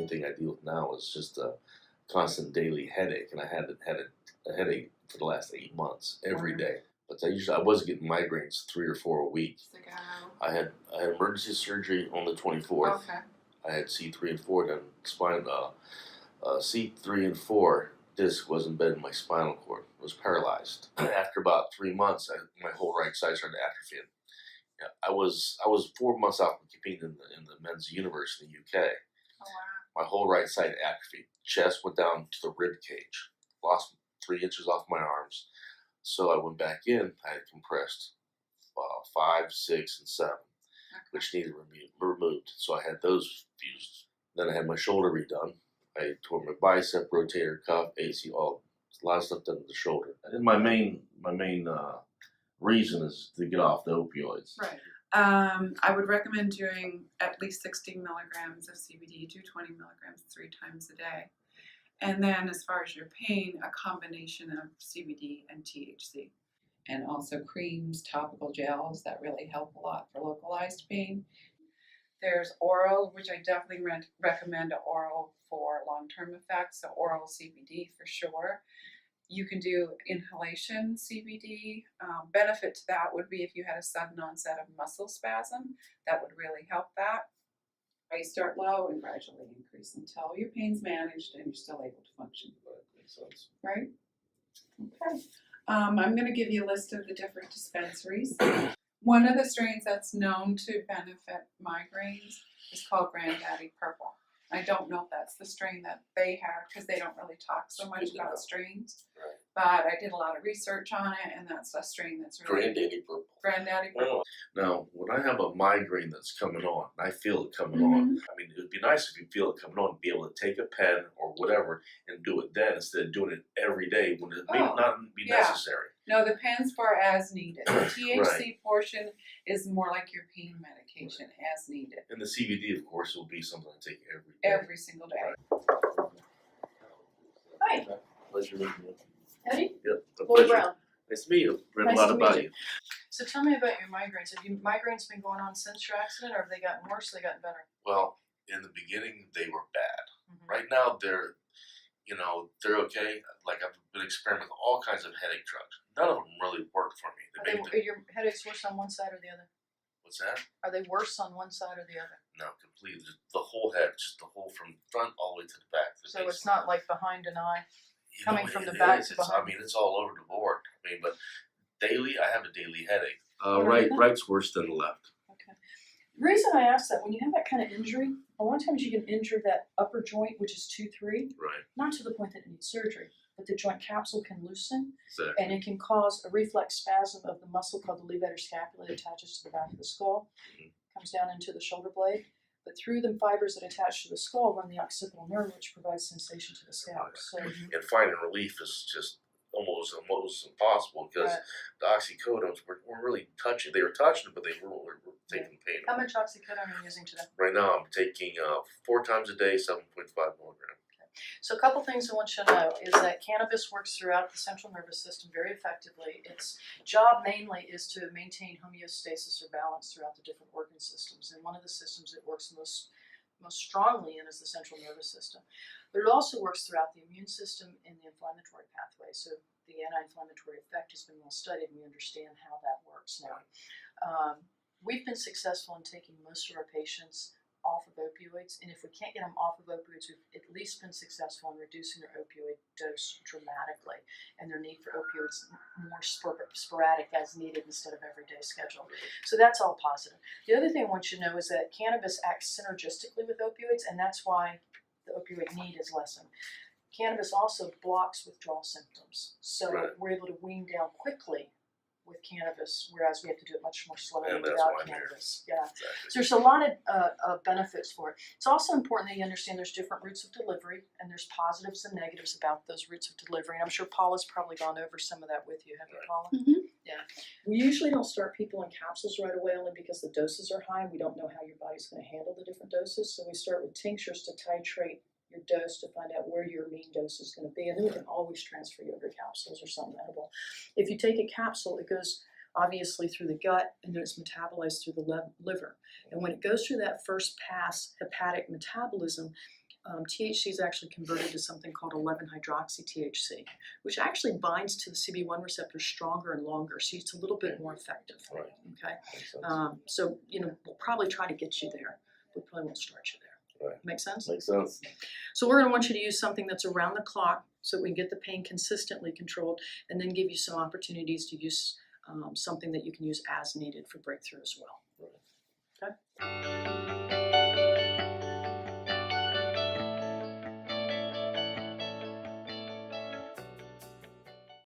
main thing I deal with now is just a constant daily headache, and I had a headache for the last 8 months every day. But I was getting migraines 3 or 4 a week. I had emergency surgery on the 24th. Okay. I had C3 and 4 done. C3 and 4 disc was embedded in my spinal cord. It was paralyzed. After about 3 months, my whole right side started atrophying. Yeah, I was 4 months out from competing in the men's universe in the UK. Oh, wow. My whole right side atrophied. Chest went down to the rib cage. Lost 3 inches off my arms. So I went back in. I had compressed 5, 6, and 7, which needed removed. So I had those fused. Then I had my shoulder redone. I tore my bicep, rotator cuff, AC, a lot of stuff done to the shoulder. And my main reason is to get off the opioids. Right. I would recommend doing at least 60 milligrams of CBD, do 20 milligrams 3 times a day. And then as far as your pain, a combination of CBD and THC. And also creams, topical gels that really help a lot for localized pain. There's oral, which I definitely recommend oral for long-term effects, so oral CBD for sure. You can do inhalation CBD. Benefit to that would be if you had a sudden onset of muscle spasm. That would really help that. You start low and gradually increase until your pain's managed and you're still able to function. Makes sense. Right? Okay. I'm going to give you a list of the different dispensaries. One of the strains that's known to benefit migraines is called Granddaddy Purple. I don't know if that's the strain that they have because they don't really talk so much about strains. Right. But I did a lot of research on it, and that's a strain that's really Granddaddy Purple. Granddaddy Purple. Now, when I have a migraine that's coming on, I feel it coming on. I mean, it would be nice if you feel it coming on, be able to take a pen or whatever and do it then instead of doing it every day when it may not be necessary. No, the pen's for as needed. The THC portion is more like your pain medication, as needed. And the CBD, of course, will be something I take every day. Every single day. Right. Hi. Pleasure meeting you. Eddie? Yep. Lloyd Brown. Nice to meet you. Read Nice a lot to about meet you. So tell me about your migraines. Have your migraines been going on since your accident, or have they gotten worse or they gotten better? Well, in the beginning, they were bad. Right now, they're okay. Like, I've been experimenting with all kinds of headache drugs. None of them really worked for me. Are your headaches worse on one side or the other? What's that? Are they worse on one side or the other? No, completely. Just the whole head, just the whole from front all the way to the back. So it's not like behind an eye, coming from the it back is. to behind. I mean, it's all over the board. I mean, but daily, I have a daily headache. Right, right's worse than the left. Okay. The reason I ask that, when you have that kind of injury, a lot of times you can injure that upper joint, which is 2-3, Right. not to the point that it needs surgery, but the joint capsule can loosen, Exactly. and it can cause a reflex spasm of the muscle called the levator scapula that attaches to the back of the skull, comes down into the shoulder blade, but through the fibers that attach to the skull run the occipital nerve, which provides sensation to the scalp. So, and finding relief is just almost impossible because the oxycodones weren't really touching. They were touching it, but they weren't taking the pain. How much oxycodone are you using today? Right now, I'm taking 4 times a day, 7.5 milligrams. So a couple things I want you to know is that cannabis works throughout the central nervous system very effectively. Its job mainly is to maintain homeostasis or balance throughout the different organ systems. And one of the systems it works most strongly in is the central nervous system. But it also works throughout the immune system and the inflammatory pathway. So the anti-inflammatory effect has been well studied, and we understand how that works now. We've been successful in taking most of our patients off of opioids, and if we can't get them off of opioids, we've at least been successful in reducing their opioid dose dramatically, and their need for opioids more sporadic as needed instead of everyday schedule. So that's all positive. The other thing I want you to know is that cannabis acts synergistically with opioids, and that's why the opioid need is lessened. Cannabis also blocks withdrawal symptoms, so we're able to wean down quickly with cannabis, whereas we have to do it much more slowly without cannabis. Yeah, so there's a lot of benefits for it. It's also important that you understand there's different routes of delivery, and there's positives and negatives about those routes of delivery. And I'm sure Paula's probably gone over some of that with you, haven't you, Paula? Yeah. We usually don't start people in capsules right away, only because the doses are high. We don't know how your body's going to handle the different doses, so we start with tinctures to titrate your dose to find out where your mean dose is going to be, and then we can always transfer you over capsules or something edible. If you take a capsule, it goes obviously through the gut, and then it's metabolized through the liver. And when it goes through that first pass hepatic metabolism, THC is actually converted to something called 11-hydroxy-THC, which actually binds to the CB1 receptor stronger and longer, so it's a little bit more effective. Right. Okay, Makes sense. so we'll probably try to get you there. We probably won't start you there. Right. Make sense? Makes sense. So we're going to want you to use something that's around the clock, so that we can get the pain consistently controlled, and then give you some opportunities to use something that you can use as needed for breakthrough as well. Right. Okay.